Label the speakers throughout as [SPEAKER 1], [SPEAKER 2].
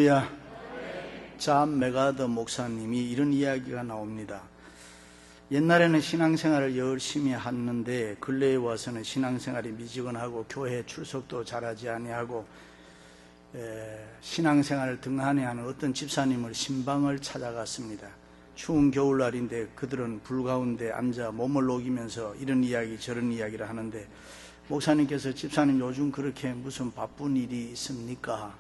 [SPEAKER 1] 할렐루야. 잠 메가더 목사님이 이런 이야기가 나옵니다. 옛날에는 신앙생활을 열심히 했는데 근래에 와서는 신앙생활이 미지근하고 교회 출석도 잘하지 아니하고 신앙생활을 등한해하는 어떤 집사님을 신방을 찾아갔습니다. 추운 겨울날인데 그들은 불 가운데 앉아 몸을 녹이면서 이런 이야기 저런 이야기를 하는데, 목사님께서 집사님 요즘 그렇게 무슨 바쁜 일이 있습니까?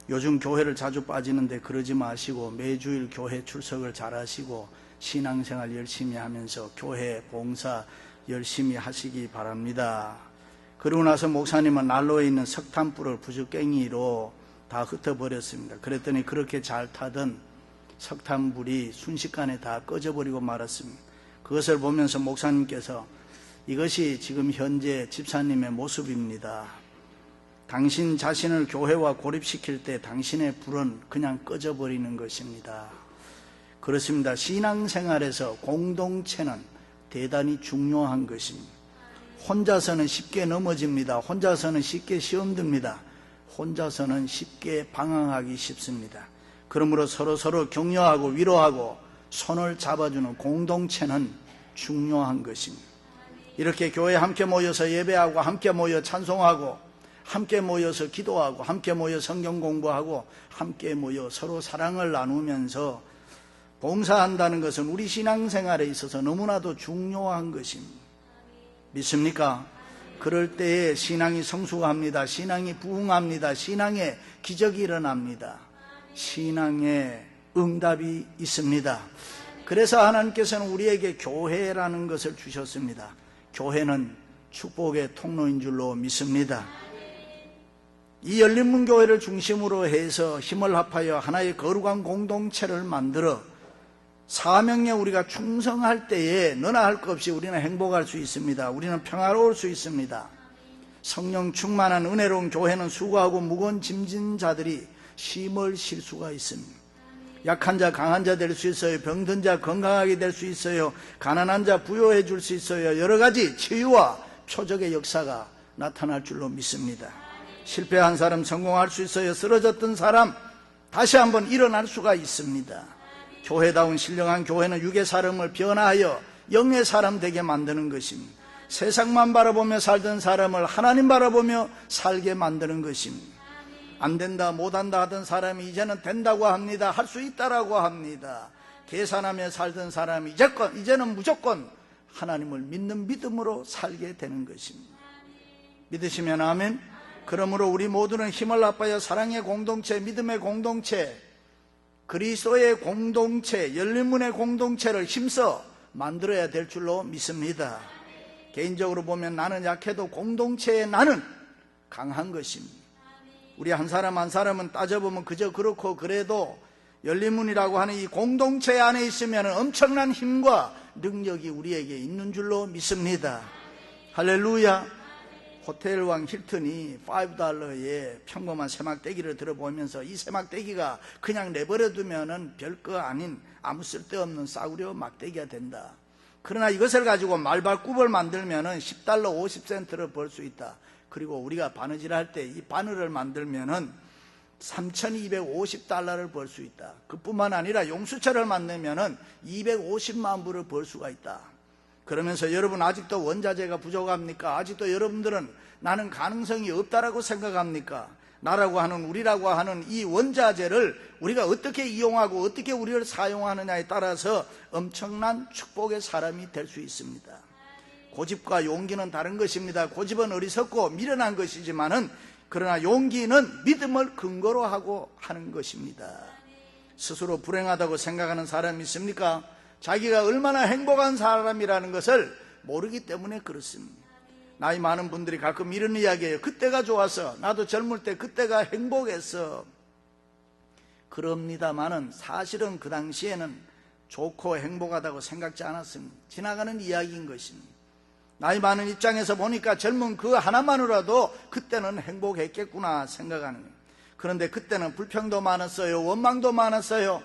[SPEAKER 1] 요즘 교회를 자주 빠지는데 그러지 마시고 매주일 교회 출석을 잘 하시고 신앙생활 열심히 하면서 교회 봉사 열심히 하시기 바랍니다. 그러고 나서 목사님은 난로에 있는 석탄불을 부적갱이로 다 흩어버렸습니다. 그랬더니 그렇게 잘 타던 석탄불이 순식간에 다 꺼져버리고 말았습니다. 그것을 보면서 목사님께서 이것이 지금 현재 집사님의 모습입니다. 당신 자신을 교회와 고립시킬 때 당신의 불은 그냥 꺼져버리는 것입니다. 그렇습니다. 신앙생활에서 공동체는 대단히 중요한 것입니다. 혼자서는 쉽게 넘어집니다. 혼자서는 쉽게 시험 듭니다. 혼자서는 쉽게 방황하기 쉽습니다. 그러므로 서로 격려하고 위로하고 손을 잡아주는 공동체는 중요한 것입니다. 이렇게 교회에 함께 모여서 예배하고 함께 모여 찬송하고 함께 모여서 기도하고 함께 모여 성경 공부하고 함께 모여 서로 사랑을 나누면서 봉사한다는 것은 우리 신앙생활에 있어서 너무나도 중요한 것입니다. 믿습니까? 그럴 때에 신앙이 성숙합니다. 신앙이 부흥합니다. 신앙에 기적이 일어납니다. 신앙에 응답이 있습니다. 그래서 하나님께서는 우리에게 교회라는 것을 주셨습니다. 교회는 축복의 통로인 줄로 믿습니다. 이 열린문교회를 중심으로 해서 힘을 합하여 하나의 거룩한 공동체를 만들어 사명에 우리가 충성할 때에 너나 할 것 없이 우리는 행복할 수 있습니다. 우리는 평화로울 수 있습니다. 성령 충만한 은혜로운 교회는 수고하고 무거운 짐진 자들이 쉼을 쉴 수가 있습니다. 약한 자 강한 자 될 수 있어요. 병든 자 건강하게 될 수 있어요. 가난한 자 부요해 줄 수 있어요. 여러 가지 치유와 표적의 역사가 나타날 줄로 믿습니다. 실패한 사람 성공할 수 있어요. 쓰러졌던 사람 다시 한번 일어날 수가 있습니다. 교회다운 신령한 교회는 육의 사람을 변화하여 영의 사람 되게 만드는 것입니다. 세상만 바라보며 살던 사람을 하나님 바라보며 살게 만드는 것입니다. 안 된다 못한다 하던 사람이 이제는 된다고 합니다. 할 수 있다라고 합니다. 계산하며 살던 사람이 이제는 무조건 하나님을 믿는 믿음으로 살게 되는 것입니다. 믿으시면 아멘. 그러므로 우리 모두는 힘을 합하여 사랑의 공동체, 믿음의 공동체, 그리스도의 공동체, 열린문의 공동체를 힘써 만들어야 될 줄로 믿습니다. 개인적으로 보면 나는 약해도 공동체의 나는 강한 것입니다. 우리 한 사람 한 사람은 따져보면 그저 그렇고 그래도 열린문이라고 하는 이 공동체 안에 있으면 엄청난 힘과 능력이 우리에게 있는 줄로 믿습니다. 할렐루야. 호텔왕 힐튼이 $5에 평범한 세막대기를 들어보면서 이 세막대기가 그냥 내버려두면 별거 아닌 아무 쓸데없는 싸구려 막대기가 된다. 그러나 이것을 가지고 말발굽을 만들면 $10 50센트를 벌 수 있다. 그리고 우리가 바느질 할 때 이 바늘을 만들면 $3,250를 벌 수 있다. 그뿐만 아니라 용수철을 만들면 250만 불을 벌 수가 있다. 그러면서 여러분 아직도 원자재가 부족합니까? 아직도 여러분들은 나는 가능성이 없다라고 생각합니까? 나라고 하는 우리라고 하는 이 원자재를 우리가 어떻게 이용하고 어떻게 우리를 사용하느냐에 따라서 엄청난 축복의 사람이 될 수 있습니다. 고집과 용기는 다른 것입니다. 고집은 어리석고 미련한 것이지만은 그러나 용기는 믿음을 근거로 하고 하는 것입니다. 스스로 불행하다고 생각하는 사람이 있습니까? 자기가 얼마나 행복한 사람이라는 것을 모르기 때문에 그렇습니다. 나이 많은 분들이 가끔 이런 이야기해요. 그때가 좋았어. 나도 젊을 때 그때가 행복했어. 그럽니다마는 사실은 그 당시에는 좋고 행복하다고 생각지 않았습니다. 지나가는 이야기인 것입니다. 나이 많은 입장에서 보니까 젊은 그 하나만으로도 그때는 행복했겠구나 생각하는 거예요. 그런데 그때는 불평도 많았어요. 원망도 많았어요.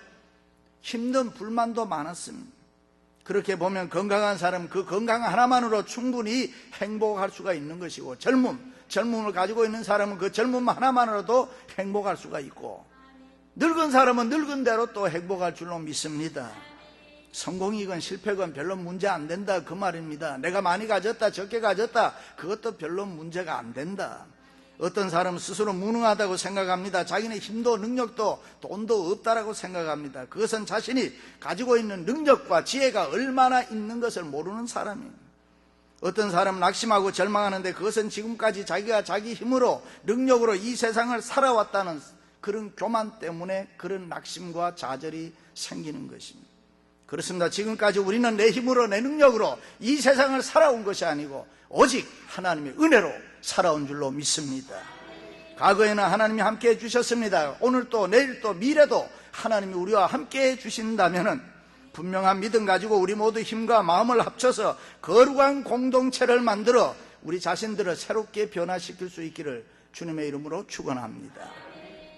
[SPEAKER 1] 힘든 불만도 많았습니다. 그렇게 보면 건강한 사람 그 건강 하나만으로 충분히 행복할 수가 있는 것이고, 젊음을 가지고 있는 사람은 그 젊음 하나만으로도 행복할 수가 있고, 늙은 사람은 늙은 대로 또 행복할 줄로 믿습니다. 성공이건 실패건 별로 문제 안 된다 그 말입니다. 내가 많이 가졌다 적게 가졌다 그것도 별로 문제가 안 된다. 어떤 사람은 스스로 무능하다고 생각합니다. 자기는 힘도 능력도 돈도 없다라고 생각합니다. 그것은 자신이 가지고 있는 능력과 지혜가 얼마나 있는 것을 모르는 사람입니다. 어떤 사람은 낙심하고 절망하는데 그것은 지금까지 자기가 자기 힘으로 능력으로 이 세상을 살아왔다는 그런 교만 때문에 그런 낙심과 좌절이 생기는 것입니다. 그렇습니다. 지금까지 우리는 내 힘으로 내 능력으로 이 세상을 살아온 것이 아니고 오직 하나님의 은혜로 살아온 줄로 믿습니다. 과거에는 하나님이 함께해 주셨습니다. 오늘도 내일도 미래도 하나님이 우리와 함께해 주신다면 분명한 믿음 가지고 우리 모두 힘과 마음을 합쳐서 거룩한 공동체를 만들어 우리 자신들을 새롭게 변화시킬 수 있기를 주님의 이름으로 축원합니다.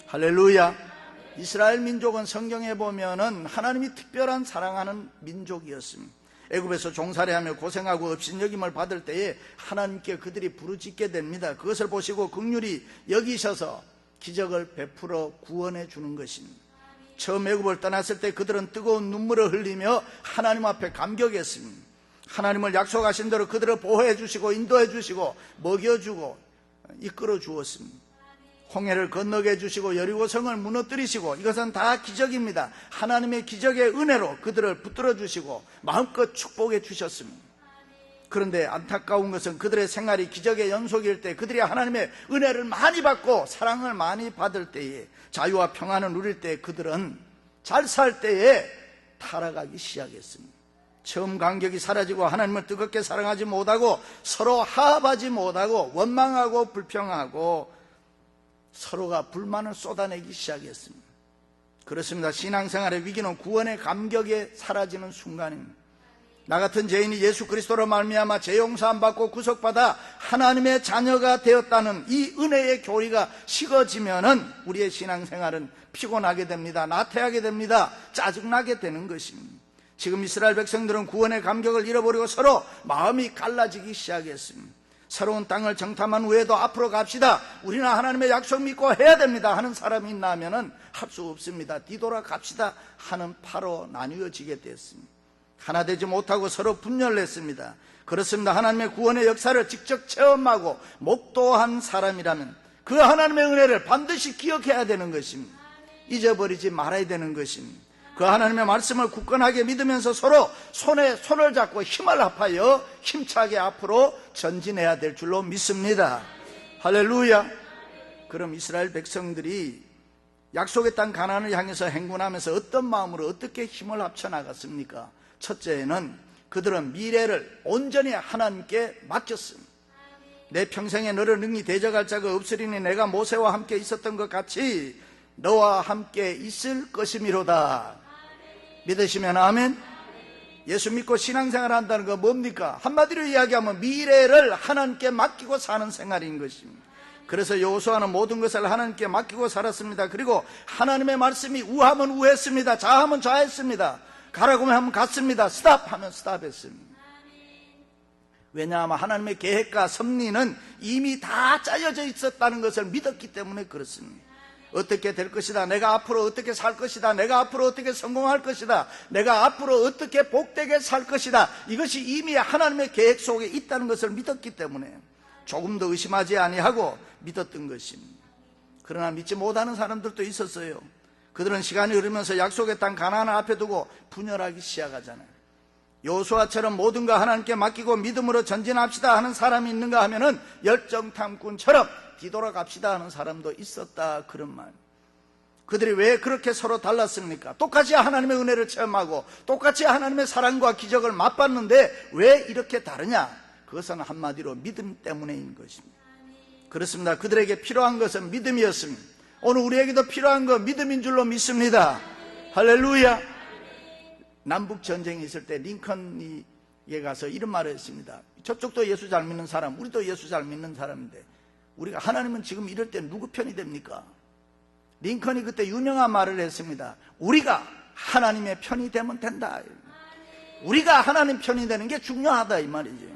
[SPEAKER 1] 할렐루야. 이스라엘 민족은 성경에 보면은 하나님이 특별한 사랑하는 민족이었습니다. 애굽에서 종살이하며 고생하고 업신여김을 받을 때에 하나님께 그들이 부르짖게 됩니다. 그것을 보시고 긍휼히 여기셔서 기적을 베풀어 구원해 주는 것입니다. 처음 애굽을 떠났을 때 그들은 뜨거운 눈물을 흘리며 하나님 앞에 감격했습니다. 하나님을 약속하신 대로 그들을 보호해 주시고 인도해 주시고 먹여주고 이끌어 주었습니다. 홍해를 건너게 해주시고 여리고성을 무너뜨리시고 이것은 다 기적입니다. 하나님의 기적의 은혜로 그들을 붙들어 주시고 마음껏 축복해 주셨습니다. 그런데 안타까운 것은 그들의 생활이 기적의 연속일 때 그들이 하나님의 은혜를 많이 받고 사랑을 많이 받을 때에 자유와 평안을 누릴 때 그들은 잘 살 때에 타락하기 시작했습니다. 처음 감격이 사라지고 하나님을 뜨겁게 사랑하지 못하고 서로 화합하지 못하고 원망하고 불평하고 서로가 불만을 쏟아내기 시작했습니다. 그렇습니다. 신앙생활의 위기는 구원의 감격에 사라지는 순간입니다. 나 같은 죄인이 예수 그리스도로 말미암아 죄 용서함 받고 구속받아 하나님의 자녀가 되었다는 이 은혜의 교리가 식어지면은 우리의 신앙생활은 피곤하게 됩니다. 나태하게 됩니다. 짜증나게 되는 것입니다. 지금 이스라엘 백성들은 구원의 감격을 잃어버리고 서로 마음이 갈라지기 시작했습니다. 새로운 땅을 정탐한 후에도 앞으로 갑시다. 우리는 하나님의 약속 믿고 해야 됩니다 하는 사람이 있나 하면은 할 수 없습니다. 뒤돌아 갑시다 하는 파로 나뉘어지게 됐습니다. 하나 되지 못하고 서로 분열했습니다. 그렇습니다. 하나님의 구원의 역사를 직접 체험하고 목도한 사람이라면 그 하나님의 은혜를 반드시 기억해야 되는 것입니다. 잊어버리지 말아야 되는 것입니다. 그 하나님의 말씀을 굳건하게 믿으면서 서로 손에 손을 잡고 힘을 합하여 힘차게 앞으로 전진해야 될 줄로 믿습니다. 할렐루야. 그럼 이스라엘 백성들이 약속의 땅 가나안을 향해서 행군하면서 어떤 마음으로 어떻게 힘을 합쳐 나갔습니까? 첫째는 그들은 미래를 온전히 하나님께 맡겼습니다. 내 평생에 너를 능히 대적할 자가 없으리니 내가 모세와 함께 있었던 것 같이 너와 함께 있을 것이미로다. 믿으시면 아멘. 예수 믿고 신앙생활 한다는 건 뭡니까? 한마디로 이야기하면 미래를 하나님께 맡기고 사는 생활인 것입니다. 그래서 여호수아는 모든 것을 하나님께 맡기고 살았습니다. 그리고 하나님의 말씀이 우하면 우했습니다. 좌하면 좌했습니다. 가라고 하면 갔습니다. 스탑하면 스탑했습니다. 왜냐하면 하나님의 계획과 섭리는 이미 다 짜여져 있었다는 것을 믿었기 때문에 그렇습니다. 어떻게 될 것이다, 내가 앞으로 어떻게 살 것이다, 내가 앞으로 어떻게 성공할 것이다, 내가 앞으로 어떻게 복되게 살 것이다, 이것이 이미 하나님의 계획 속에 있다는 것을 믿었기 때문에 조금도 의심하지 아니하고 믿었던 것입니다. 그러나 믿지 못하는 사람들도 있었어요. 그들은 시간이 흐르면서 약속의 땅 가나안을 앞에 두고 분열하기 시작하잖아요. 여호수아처럼 모든 거 하나님께 맡기고 믿음으로 전진합시다 하는 사람이 있는가 하면은 열정탐꾼처럼 뒤돌아갑시다 하는 사람도 있었다, 그런 말. 그들이 왜 그렇게 서로 달랐습니까? 똑같이 하나님의 은혜를 체험하고 똑같이 하나님의 사랑과 기적을 맛봤는데 왜 이렇게 다르냐? 그것은 한마디로 믿음 때문인 것입니다. 그렇습니다. 그들에게 필요한 것은 믿음이었습니다. 오늘 우리에게도 필요한 건 믿음인 줄로 믿습니다. 할렐루야. 남북전쟁이 있을 때 링컨이에 가서 이런 말을 했습니다. 저쪽도 예수 잘 믿는 사람, 우리도 예수 잘 믿는 사람인데 우리가 하나님은 지금 이럴 때 누구 편이 됩니까? 링컨이 그때 유명한 말을 했습니다. 우리가 하나님의 편이 되면 된다. 우리가 하나님 편이 되는 게 중요하다, 이 말이죠.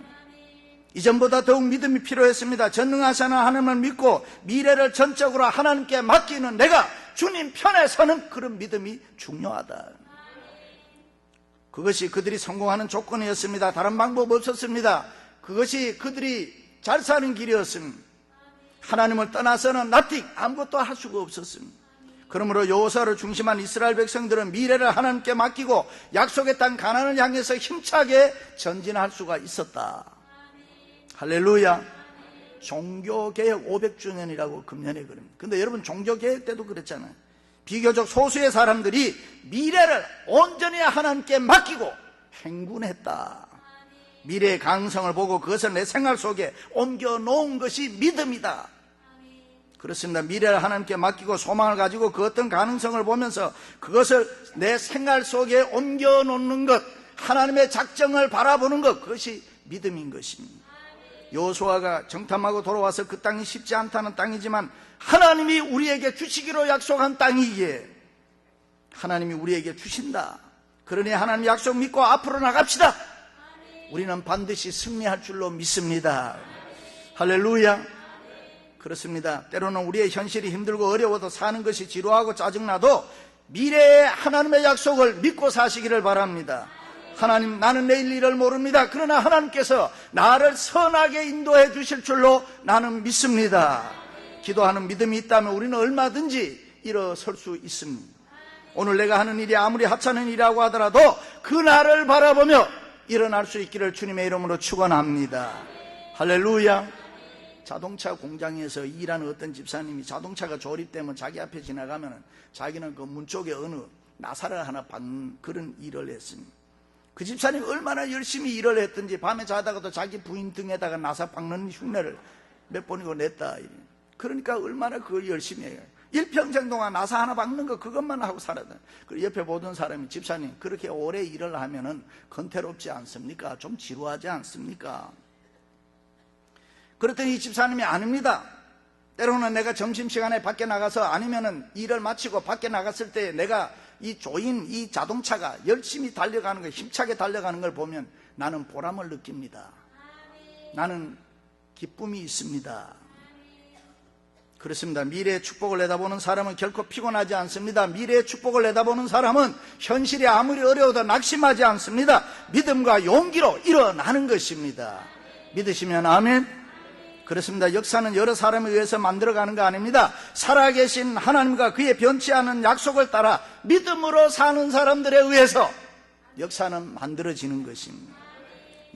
[SPEAKER 1] 이전보다 더욱 믿음이 필요했습니다. 전능하신 하나님을 믿고 미래를 전적으로 하나님께 맡기는 내가 주님 편에 서는 그런 믿음이 중요하다. 그것이 그들이 성공하는 조건이었습니다. 다른 방법 없었습니다. 그것이 그들이 잘 사는 길이었습니다. 하나님을 떠나서는 nothing, 아무것도 할 수가 없었습니다. 그러므로 여호수아를 중심한 이스라엘 백성들은 미래를 하나님께 맡기고 약속의 땅 가나안을 향해서 힘차게 전진할 수가 있었다. 할렐루야. 종교개혁 500주년이라고 금년에 그럽니다. 근데 여러분, 종교개혁 때도 그랬잖아요. 비교적 소수의 사람들이 미래를 온전히 하나님께 맡기고 행군했다. 미래의 가능성을 보고 그것을 내 생활 속에 옮겨 놓은 것이 믿음이다. 그렇습니다. 미래를 하나님께 맡기고 소망을 가지고 그 어떤 가능성을 보면서 그것을 내 생활 속에 옮겨 놓는 것, 하나님의 작정을 바라보는 것, 그것이 믿음인 것입니다. 여호수아가 정탐하고 돌아와서 그 땅이 쉽지 않다는 땅이지만 하나님이 우리에게 주시기로 약속한 땅이기에 하나님이 우리에게 주신다. 그러니 하나님 약속 믿고 앞으로 나갑시다. 우리는 반드시 승리할 줄로 믿습니다. 할렐루야. 그렇습니다. 때로는 우리의 현실이 힘들고 어려워도 사는 것이 지루하고 짜증나도 미래의 하나님의 약속을 믿고 사시기를 바랍니다. 하나님, 나는 내일 일을 모릅니다. 그러나 하나님께서 나를 선하게 인도해 주실 줄로 나는 믿습니다. 기도하는 믿음이 있다면 우리는 얼마든지 일어설 수 있습니다. 오늘 내가 하는 일이 아무리 하찮은 일이라고 하더라도 그날을 바라보며 일어날 수 있기를 주님의 이름으로 축원합니다. 할렐루야. 자동차 공장에서 일하는 어떤 집사님이 자동차가 조립되면 자기 앞에 지나가면 자기는 그 문 쪽에 어느 나사를 하나 박는 그런 일을 했습니다. 그 집사님이 얼마나 열심히 일을 했든지 밤에 자다가도 자기 부인 등에다가 나사 박는 흉내를 몇 번이고 냈다. 그러니까 얼마나 그걸 열심히 해요. 일평생 동안 나사 하나 박는 거 그것만 하고 살았다. 그리고 옆에 보던 사람이, 집사님 그렇게 오래 일을 하면은 건태롭지 않습니까? 좀 지루하지 않습니까? 그랬더니 이 집사님이 아닙니다. 때로는 내가 점심시간에 밖에 나가서 아니면은 일을 마치고 밖에 나갔을 때 내가 이 조인, 이 자동차가 열심히 달려가는 거, 힘차게 달려가는 걸 보면 나는 보람을 느낍니다. 나는 기쁨이 있습니다. 그렇습니다. 미래의 축복을 내다보는 사람은 결코 피곤하지 않습니다. 미래의 축복을 내다보는 사람은 현실이 아무리 어려워도 낙심하지 않습니다. 믿음과 용기로 일어나는 것입니다. 믿으시면 아멘. 그렇습니다. 역사는 여러 사람에 의해서 만들어가는 거 아닙니다. 살아계신 하나님과 그의 변치 않은 약속을 따라 믿음으로 사는 사람들에 의해서 역사는 만들어지는 것입니다.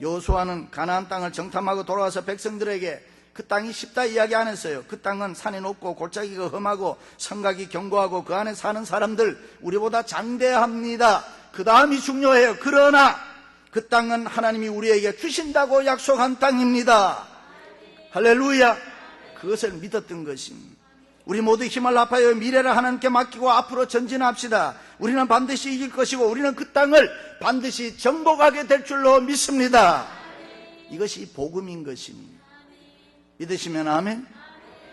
[SPEAKER 1] 여호수아는 가나안 땅을 정탐하고 돌아와서 백성들에게 그 땅이 쉽다 이야기 안 했어요. 그 땅은 산이 높고 골짜기가 험하고 성곽이 견고하고 그 안에 사는 사람들 우리보다 장대합니다. 그 다음이 중요해요. 그러나 그 땅은 하나님이 우리에게 주신다고 약속한 땅입니다. 할렐루야. 그것을 믿었던 것입니다. 우리 모두 힘을 합하여 미래를 하나님께 맡기고 앞으로 전진합시다. 우리는 반드시 이길 것이고 우리는 그 땅을 반드시 정복하게 될 줄로 믿습니다. 이것이 복음인 것입니다. 믿으시면 아멘.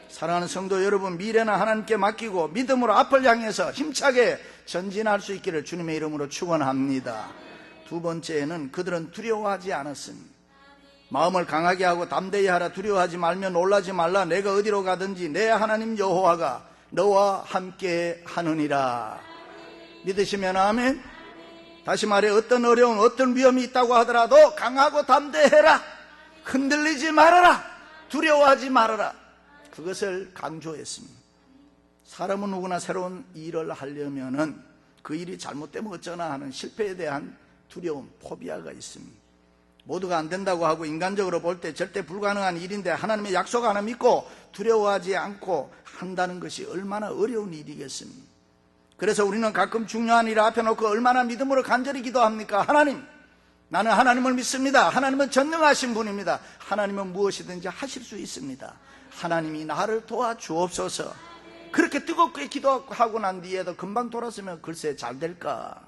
[SPEAKER 1] 사랑하는 성도 여러분, 미래는 하나님께 맡기고 믿음으로 앞을 향해서 힘차게 전진할 수 있기를 주님의 이름으로 축원합니다. 두 번째는 그들은 두려워하지 않았습니다. 마음을 강하게 하고 담대히 하라. 두려워하지 말며 놀라지 말라. 내가 어디로 가든지 내 하나님 여호와가 너와 함께 하느니라. 믿으시면 아멘. 다시 말해, 어떤 어려움, 어떤 위험이 있다고 하더라도 강하고 담대해라. 흔들리지 말아라. 두려워하지 말아라. 그것을 강조했습니다. 사람은 누구나 새로운 일을 하려면은 그 일이 잘못되면 어쩌나 하는 실패에 대한 두려움, 포비아가 있습니다. 모두가 안 된다고 하고 인간적으로 볼 때 절대 불가능한 일인데 하나님의 약속 하나 믿고 두려워하지 않고 한다는 것이 얼마나 어려운 일이겠습니까? 그래서 우리는 가끔 중요한 일을 앞에 놓고 얼마나 믿음으로 간절히 기도합니까? 하나님, 나는 하나님을 믿습니다. 하나님은 전능하신 분입니다. 하나님은 무엇이든지 하실 수 있습니다. 하나님이 나를 도와주옵소서. 그렇게 뜨겁게 기도하고 난 뒤에도 금방 돌아서면 글쎄 잘 될까?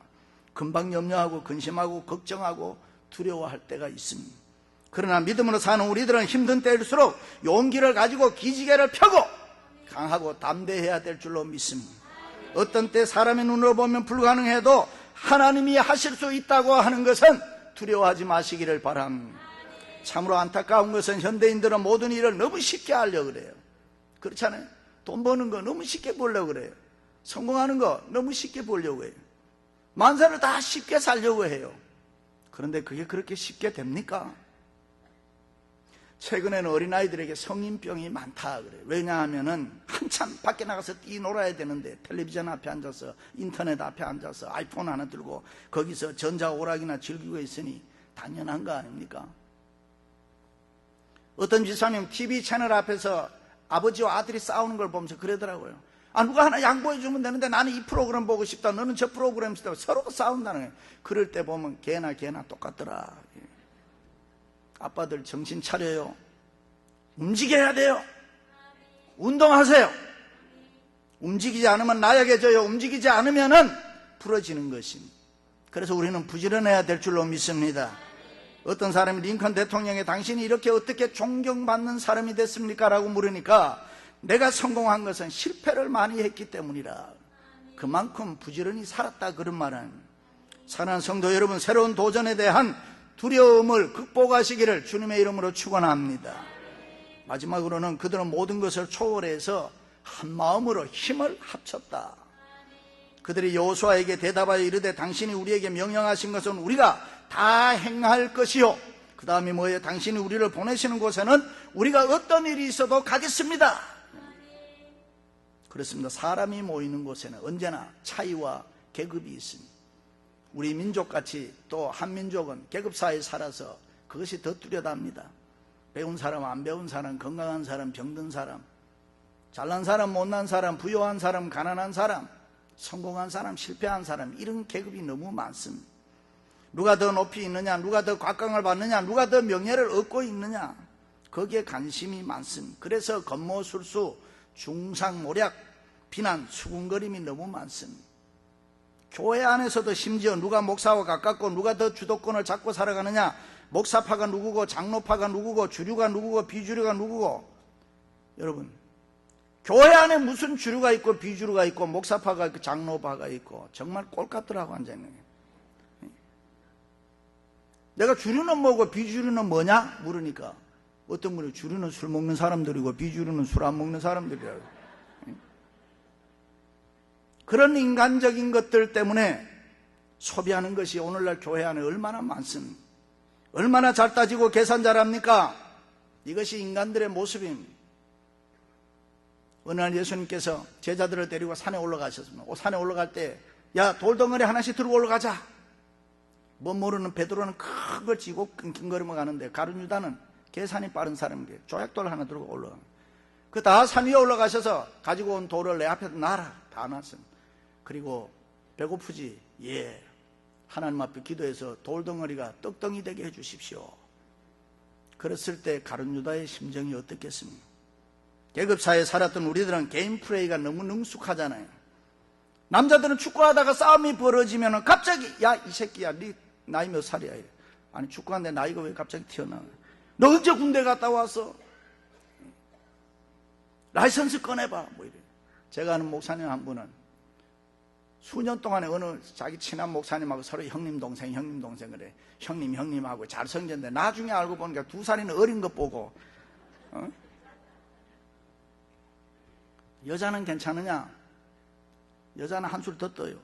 [SPEAKER 1] 금방 염려하고 근심하고 걱정하고 두려워할 때가 있습니다. 그러나 믿음으로 사는 우리들은 힘든 때일수록 용기를 가지고 기지개를 펴고 강하고 담대해야 될 줄로 믿습니다. 어떤 때 사람의 눈으로 보면 불가능해도 하나님이 하실 수 있다고 하는 것은 두려워하지 마시기를 바랍니다. 참으로 안타까운 것은 현대인들은 모든 일을 너무 쉽게 하려고 그래요. 그렇잖아요. 돈 버는 거 너무 쉽게 보려고 그래요. 성공하는 거 너무 쉽게 보려고 해요. 만사를 다 쉽게 살려고 해요. 그런데 그게 그렇게 쉽게 됩니까? 최근에는 어린아이들에게 성인병이 많다 그래요. 왜냐하면은 한참 밖에 나가서 뛰놀아야 되는데 텔레비전 앞에 앉아서 인터넷 앞에 앉아서 아이폰 하나 들고 거기서 전자오락이나 즐기고 있으니 당연한 거 아닙니까? 어떤 집사님 TV 채널 앞에서 아버지와 아들이 싸우는 걸 보면서 그러더라고요. 누가 하나 양보해 주면 되는데 나는 이 프로그램 보고 싶다, 너는 저 프로그램 싶다. 서로 싸운다는 거예요. 그럴 때 보면 걔나 똑같더라. 아빠들 정신 차려요. 움직여야 돼요. 운동하세요. 움직이지 않으면 나약해져요. 움직이지 않으면은 부러지는 것입니다. 그래서 우리는 부지런해야 될 줄로 믿습니다. 어떤 사람이 링컨 대통령에 당신이 이렇게 어떻게 존경받는 사람이 됐습니까? 라고 물으니까 내가 성공한 것은 실패를 많이 했기 때문이라. 그만큼 부지런히 살았다 그런 말은. 사랑하는 성도 여러분, 새로운 도전에 대한 두려움을 극복하시기를 주님의 이름으로 축원합니다. 마지막으로는 그들은 모든 것을 초월해서 한 마음으로 힘을 합쳤다. 그들이 여호수아에게 대답하여 이르되 당신이 우리에게 명령하신 것은 우리가 다 행할 것이요. 그 다음에 뭐예요? 당신이 우리를 보내시는 곳에는 우리가 어떤 일이 있어도 가겠습니다. 그렇습니다. 사람이 모이는 곳에는 언제나 차이와 계급이 있습니다. 우리 민족같이 또 한민족은 계급사회에 살아서 그것이 더 뚜렷합니다. 배운 사람, 안 배운 사람, 건강한 사람, 병든 사람, 잘난 사람, 못난 사람, 부유한 사람, 가난한 사람, 성공한 사람, 실패한 사람, 이런 계급이 너무 많습니다. 누가 더 높이 있느냐, 누가 더 곽강을 받느냐, 누가 더 명예를 얻고 있느냐, 거기에 관심이 많습니다. 그래서 건모술수, 중상모략, 비난, 수군거림이 너무 많습니다. 교회 안에서도 심지어 누가 목사와 가깝고 누가 더 주도권을 잡고 살아가느냐, 목사파가 누구고 장로파가 누구고 주류가 누구고 비주류가 누구고. 여러분, 교회 안에 무슨 주류가 있고 비주류가 있고 목사파가 있고 장로파가 있고 정말 꼴같더라고 앉아있는 게. 내가 주류는 뭐고 비주류는 뭐냐 물으니까 어떤 분이 주류는 술 먹는 사람들이고 비주류는 술 안 먹는 사람들이라고. 그런 인간적인 것들 때문에 소비하는 것이 오늘날 교회 안에 얼마나 많습니까? 얼마나 잘 따지고 계산 잘합니까? 이것이 인간들의 모습입니다. 어느 날 예수님께서 제자들을 데리고 산에 올라가셨습니다. 산에 올라갈 때 야, 돌덩어리 하나씩 들고 올라가자. 뭐 모르는 베드로는 큰 걸 쥐고 끙끙거리며 가는데 가룟 유다는 계산이 빠른 사람인데 조약돌 하나 들고 올라갑니다. 그 다 산 위에 올라가셔서 가지고 온 돌을 내 앞에 놔라. 다 놨습니다. 그리고 배고프지? 예. 하나님 앞에 기도해서 돌덩어리가 떡덩이 되게 해주십시오. 그랬을 때 가룟 유다의 심정이 어떻겠습니까? 계급사회에 살았던 우리들은 개인 플레이가 너무 능숙하잖아요. 남자들은 축구하다가 싸움이 벌어지면 갑자기 야, 이 새끼야, 네 나이 몇 살이야? 아니, 축구하는데 나이가 왜 갑자기 튀어나와? 너 언제 군대 갔다 왔어? 라이선스 꺼내봐. 뭐 이래. 제가 아는 목사님 한 분은 수년 동안에 어느 자기 친한 목사님하고 서로 형님 동생 그래. 형님하고 잘 성졌는데 나중에 알고 보니까 2살이나 어린 것 보고 여자는 괜찮으냐? 여자는 한술 더 떠요.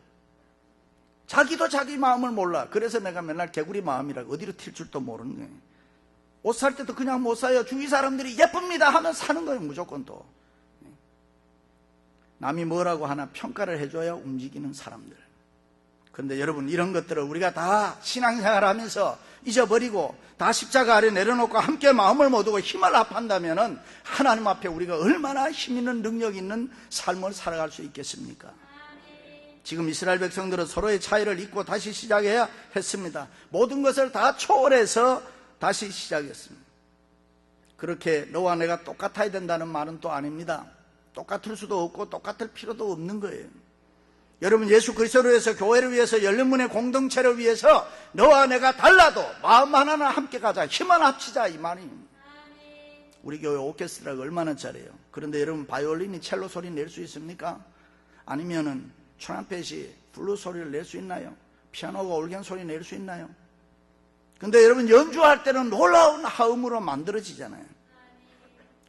[SPEAKER 1] 자기도 자기 마음을 몰라. 그래서 내가 맨날 개구리 마음이라고 어디로 튈 줄도 모르는 거예요. 옷 살 때도 그냥 못 사요. 주위 사람들이 예쁩니다 하면 사는 거예요. 무조건 또. 남이 뭐라고 하나 평가를 해줘야 움직이는 사람들. 그런데 여러분, 이런 것들을 우리가 다 신앙생활하면서 잊어버리고 다 십자가 아래 내려놓고 함께 마음을 모으고 힘을 합한다면 하나님 앞에 우리가 얼마나 힘 있는 능력 있는 삶을 살아갈 수 있겠습니까? 지금 이스라엘 백성들은 서로의 차이를 잊고 다시 시작해야 했습니다. 모든 것을 다 초월해서 다시 시작했습니다. 그렇게 너와 내가 똑같아야 된다는 말은 또 아닙니다. 똑같을 수도 없고 똑같을 필요도 없는 거예요. 여러분, 예수 그리스도를 위해서, 교회를 위해서, 열린문의 공동체를 위해서 너와 내가 달라도 마음 하나는 함께 가자, 힘을 합치자, 이 말입니다. 우리 교회 오케스트라가 얼마나 잘해요. 그런데 여러분, 바이올린이 첼로 소리 낼 수 있습니까? 아니면은 트럼펫이 블루 소리를 낼 수 있나요? 피아노가 올겐 소리 낼 수 있나요? 근데 여러분, 연주할 때는 놀라운 하음으로 만들어지잖아요.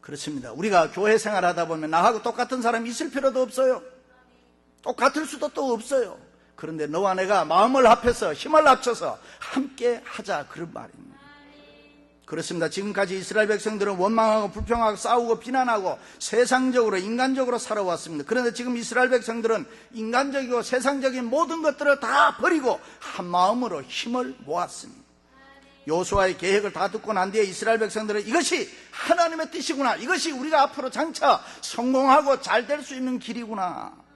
[SPEAKER 1] 그렇습니다. 우리가 교회 생활하다 보면 나하고 똑같은 사람이 있을 필요도 없어요. 똑같을 수도 또 없어요. 그런데 너와 내가 마음을 합해서 힘을 합쳐서 함께 하자, 그런 말입니다. 그렇습니다. 지금까지 이스라엘 백성들은 원망하고 불평하고 싸우고 비난하고 세상적으로 인간적으로 살아왔습니다. 그런데 지금 이스라엘 백성들은 인간적이고 세상적인 모든 것들을 다 버리고 한 마음으로 힘을 모았습니다. 여호수아의 계획을 다 듣고 난 뒤에 이스라엘 백성들은 이것이 하나님의 뜻이구나, 이것이 우리가 앞으로 장차 성공하고 잘 될 수 있는 길이구나,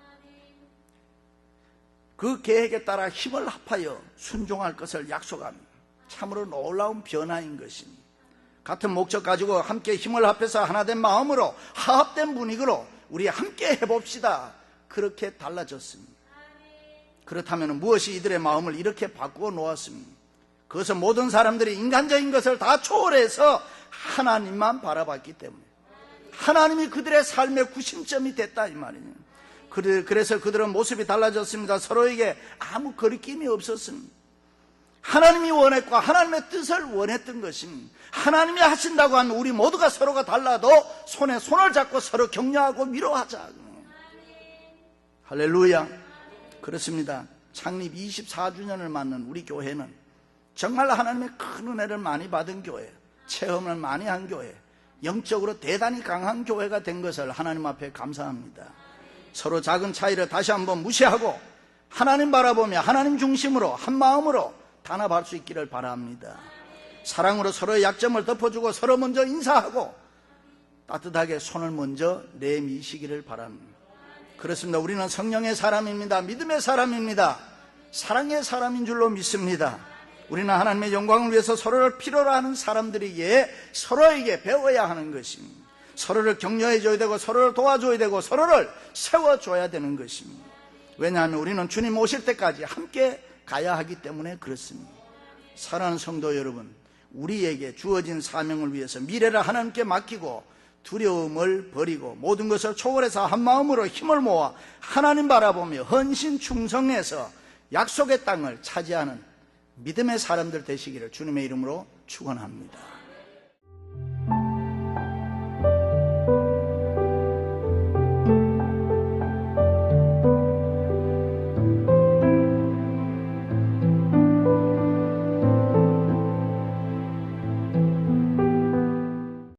[SPEAKER 1] 그 계획에 따라 힘을 합하여 순종할 것을 약속합니다. 참으로 놀라운 변화인 것입니다. 같은 목적 가지고 함께 힘을 합해서 하나된 마음으로 화합된 분위기로 우리 함께 해봅시다, 그렇게 달라졌습니다. 그렇다면 무엇이 이들의 마음을 이렇게 바꾸어 놓았습니까? 그것은 모든 사람들이 인간적인 것을 다 초월해서 하나님만 바라봤기 때문에 하나님이 그들의 삶의 구심점이 됐다, 이 말이에요. 그래서 그들은 모습이 달라졌습니다. 서로에게 아무 거리낌이 없었습니다. 하나님이 원했고 하나님의 뜻을 원했던 것입니다. 하나님이 하신다고 하면 우리 모두가 서로가 달라도 손에 손을 잡고 서로 격려하고 위로하자. 할렐루야. 그렇습니다. 창립 24주년을 맞는 우리 교회는 정말 하나님의 큰 은혜를 많이 받은 교회, 체험을 많이 한 교회, 영적으로 대단히 강한 교회가 된 것을 하나님 앞에 감사합니다. 서로 작은 차이를 다시 한번 무시하고 하나님 바라보며 하나님 중심으로 한 마음으로 단합할 수 있기를 바랍니다. 사랑으로 서로의 약점을 덮어주고 서로 먼저 인사하고 따뜻하게 손을 먼저 내미시기를 바랍니다. 그렇습니다. 우리는 성령의 사람입니다. 믿음의 사람입니다. 사랑의 사람인 줄로 믿습니다. 우리는 하나님의 영광을 위해서 서로를 필요로 하는 사람들이기에 서로에게 배워야 하는 것입니다. 서로를 격려해줘야 되고 서로를 도와줘야 되고 서로를 세워줘야 되는 것입니다. 왜냐하면 우리는 주님 오실 때까지 함께 가야 하기 때문에 그렇습니다. 사랑하는 성도 여러분, 우리에게 주어진 사명을 위해서 미래를 하나님께 맡기고 두려움을 버리고 모든 것을 초월해서 한 마음으로 힘을 모아 하나님 바라보며 헌신 충성해서 약속의 땅을 차지하는 믿음의 사람들 되시기를 주님의 이름으로 축원합니다.